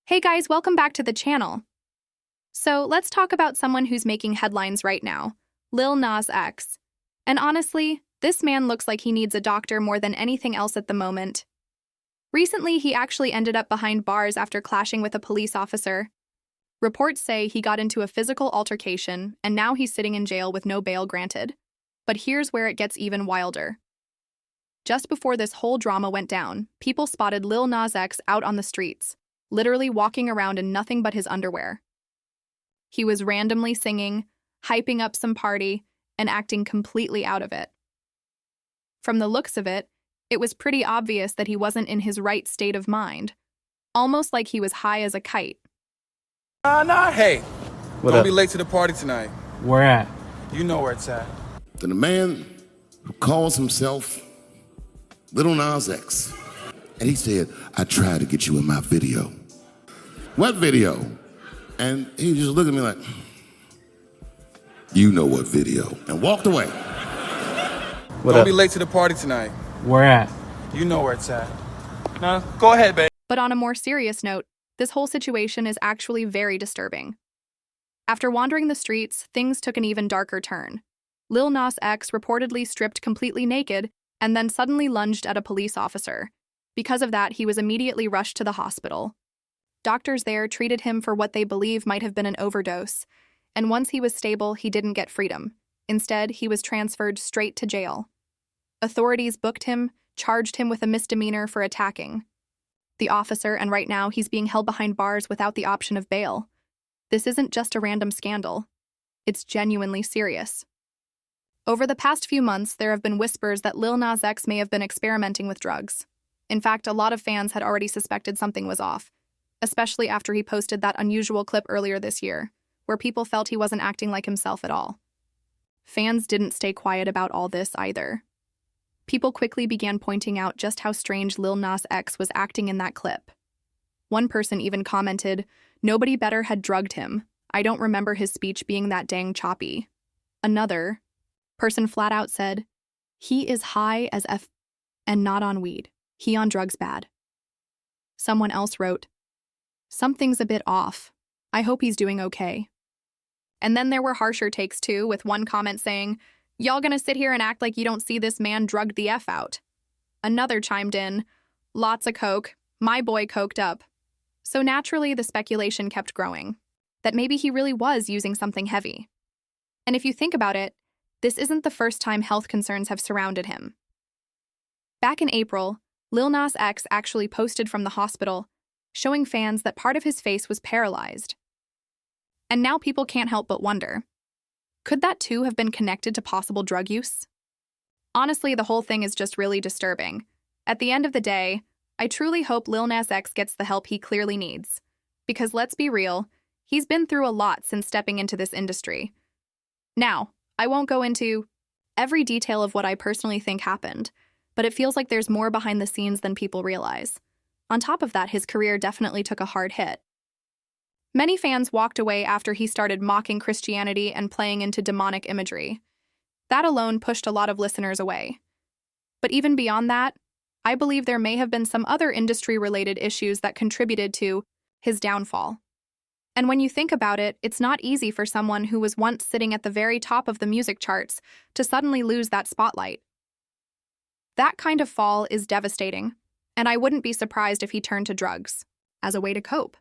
Hey guys, welcome back to the channel. So let's talk about someone who's making headlines right now, Lil Nas X. And honestly, this man looks like he needs a doctor more than anything else at the moment. Recently, he actually ended up behind bars after clashing with a police officer. Reports say he got into a physical altercation, and now he's sitting in jail with no bail granted. But here's where it gets even wilder. Just before this whole drama went down, people spotted Lil Nas X out on the streets, literally walking around in nothing but his underwear. He was randomly singing, hyping up some party, and acting completely out of it. From the looks of it, it was pretty obvious that he wasn't in his right state of mind, almost like he was high as a kite. Hey, What don't up? be late to the party tonight. Where at? You know where it's at. Then a man who calls himself Lil Nas X. And he said, I tried to get you in my video. What video? And he just looked at me like, you know what video, and walked away. What Don't up? be late to the party tonight. Where at? You know where it's at. Now, go ahead, babe. But on a more serious note, this whole situation is actually very disturbing. After wandering the streets, things took an even darker turn. Lil Nas X reportedly stripped completely naked and then suddenly lunged at a police officer. Because of that, he was immediately rushed to the hospital. Doctors there treated him for what they believe might have been an overdose, and once he was stable, he didn't get freedom. Instead, he was transferred straight to jail. Authorities booked him, charged him with a misdemeanor for attacking the officer, and right now he's being held behind bars without the option of bail. This isn't just a random scandal. It's genuinely serious. Over the past few months, there have been whispers that Lil Nas X may have been experimenting with drugs. In fact, a lot of fans had already suspected something was off, especially after he posted that unusual clip earlier this year, where people felt he wasn't acting like himself at all. Fans didn't stay quiet about all this either. People quickly began pointing out just how strange Lil Nas X was acting in that clip. One person even commented, "Nobody better had drugged him. I don't remember his speech being that dang choppy." Another person flat out said, "He is high as F and not on weed. He on drugs bad." Someone else wrote, "Something's a bit off. I hope he's doing okay." And then there were harsher takes too, with one comment saying, "Y'all gonna sit here and act like you don't see this man drugged the F out?" Another chimed in, "Lots of coke, my boy coked up." So naturally, the speculation kept growing, that maybe he really was using something heavy. And if you think about it, this isn't the first time health concerns have surrounded him. Back in April, Lil Nas X actually posted from the hospital, showing fans that part of his face was paralyzed. And now people can't help but wonder, could that too have been connected to possible drug use? Honestly, the whole thing is just really disturbing. At the end of the day, I truly hope Lil Nas X gets the help he clearly needs. Because let's be real, he's been through a lot since stepping into this industry. Now, I won't go into every detail of what I personally think happened, but it feels like there's more behind the scenes than people realize. On top of that, his career definitely took a hard hit. Many fans walked away after he started mocking Christianity and playing into demonic imagery. That alone pushed a lot of listeners away. But even beyond that, I believe there may have been some other industry-related issues that contributed to his downfall. And when you think about it, it's not easy for someone who was once sitting at the very top of the music charts to suddenly lose that spotlight. That kind of fall is devastating, and I wouldn't be surprised if he turned to drugs as a way to cope.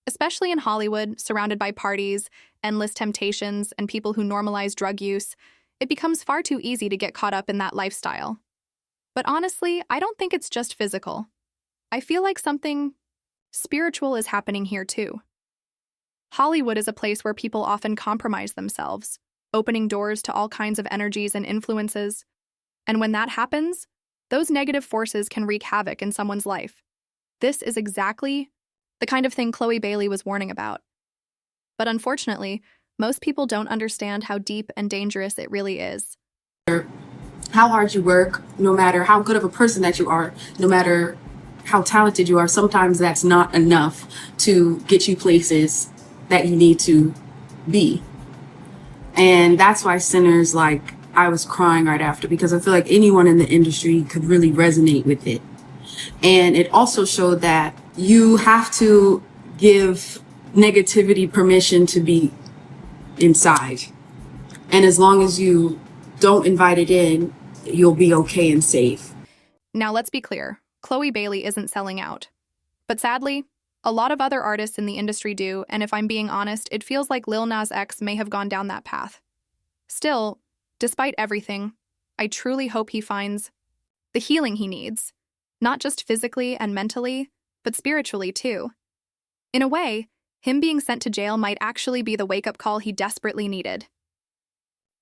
Especially in Hollywood, surrounded by parties, endless temptations, and people who normalize drug use, it becomes far too easy to get caught up in that lifestyle. But honestly, I don't think it's just physical. I feel like something spiritual is happening here too. Hollywood is a place where people often compromise themselves, opening doors to all kinds of energies and influences. And when that happens, those negative forces can wreak havoc in someone's life. This is exactly the kind of thing Chloe Bailey was warning about. But unfortunately, most people don't understand how deep and dangerous it really is. How hard you work, no matter how good of a person that you are, no matter how talented you are, sometimes that's not enough to get you places that you need to be. And that's why Sinners, like, I was crying right after, because I feel like anyone in the industry could really resonate with it. And it also showed that you have to give negativity permission to be inside. And as long as you don't invite it in, you'll be okay and safe. Now let's be clear, Chloe Bailey isn't selling out. But sadly, a lot of other artists in the industry do, and if I'm being honest, it feels like Lil Nas X may have gone down that path. Still, despite everything, I truly hope he finds the healing he needs, not just physically and mentally, but spiritually too. In a way, him being sent to jail might actually be the wake-up call he desperately needed.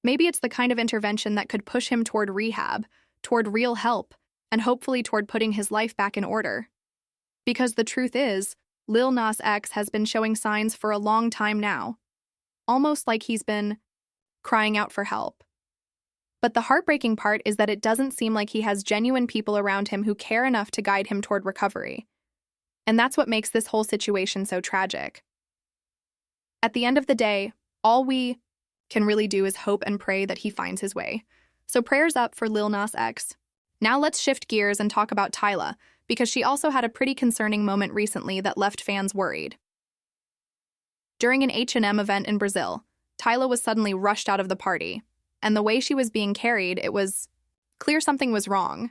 Maybe it's the kind of intervention that could push him toward rehab, toward real help, and hopefully toward putting his life back in order. Because the truth is, Lil Nas X has been showing signs for a long time now, almost like he's been crying out for help. But the heartbreaking part is that it doesn't seem like he has genuine people around him who care enough to guide him toward recovery. And that's what makes this whole situation so tragic. At the end of the day, all we can really do is hope and pray that he finds his way. So prayers up for Lil Nas X. Now let's shift gears and talk about Tyla, because she also had a pretty concerning moment recently that left fans worried. During an H&M event in Brazil, Tyla was suddenly rushed out of the party, and the way she was being carried, it was clear something was wrong.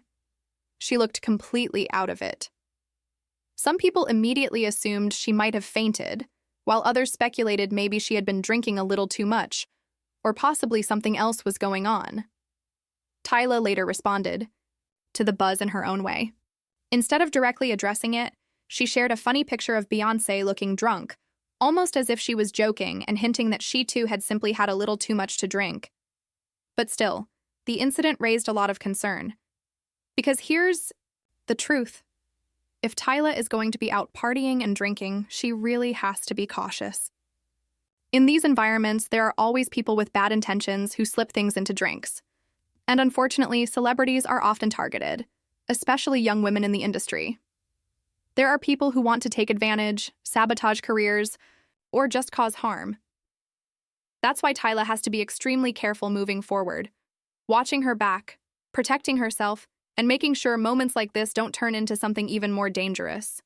She looked completely out of it. Some people immediately assumed she might have fainted, while others speculated maybe she had been drinking a little too much, or possibly something else was going on. Tyla later responded to the buzz in her own way. Instead of directly addressing it, she shared a funny picture of Beyoncé looking drunk, almost as if she was joking and hinting that she too had simply had a little too much to drink. But still, the incident raised a lot of concern. Because here's the truth. If Tyla is going to be out partying and drinking, she really has to be cautious. In these environments, there are always people with bad intentions who slip things into drinks. And unfortunately, celebrities are often targeted, especially young women in the industry. There are people who want to take advantage, sabotage careers, or just cause harm. That's why Tyla has to be extremely careful moving forward, watching her back, protecting herself, and making sure moments like this don't turn into something even more dangerous.